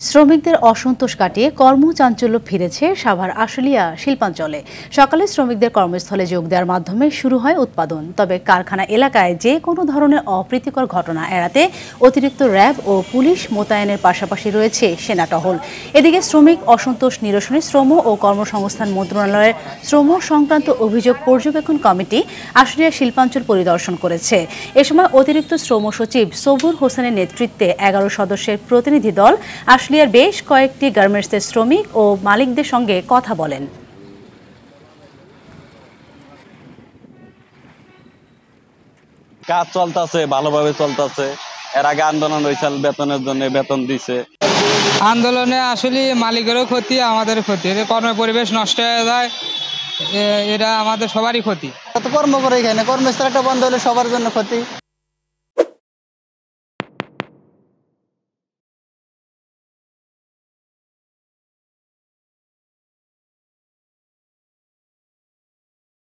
শ্রমিকদের অসন্তোষ কাটিয়ে কর্মচাঞ্চল্য ফিরেছে সাভার আশুলিয়া শিল্পাঞ্চলে। সকালে শ্রমিকদের কর্মস্থলে যোগ দেওয়ার মাধ্যমে শুরু হয় উৎপাদন। তবে কারখানা এলাকায় যে কোনো ধরনের অপ্রীতিকর ঘটনা এড়াতে অতিরিক্ত র্যাব ও পুলিশ মোতায়েনের পাশাপাশি রয়েছে সেনা টহল। এদিকে শ্রমিক অসন্তোষ নিরসনে শ্রম ও কর্মসংস্থান মন্ত্রণালয়ের শ্রম সংক্রান্ত অভিযোগ পর্যবেক্ষণ কমিটি আশুলিয়া শিল্পাঞ্চল পরিদর্শন করেছে। এ সময় অতিরিক্ত শ্রম সচিব সবুর হোসেনের নেতৃত্বে 11 সদস্যের প্রতিনিধি দল আশুলিয়ার বেশ কয়েকটি গার্মেন্টসের শ্রমিক ও মালিকদের সঙ্গে কথা বলেন। কাজ চলতেছে, ভালোভাবে চলতেছে। এর আগে আন্দোলন হয়েছিল, বেতনের জন্য বেতন দিছে। আন্দোলনে আসলে মালিকেরও ক্ষতি, আমাদের ক্ষতি। কর্ম পরিবেশ নষ্ট হয়ে যায়, এটা আমাদের সবারই ক্ষতি। কত কর্ম করে এখানে কর্মস্থল একটা বন্ধ হলে সবার জন্য ক্ষতি।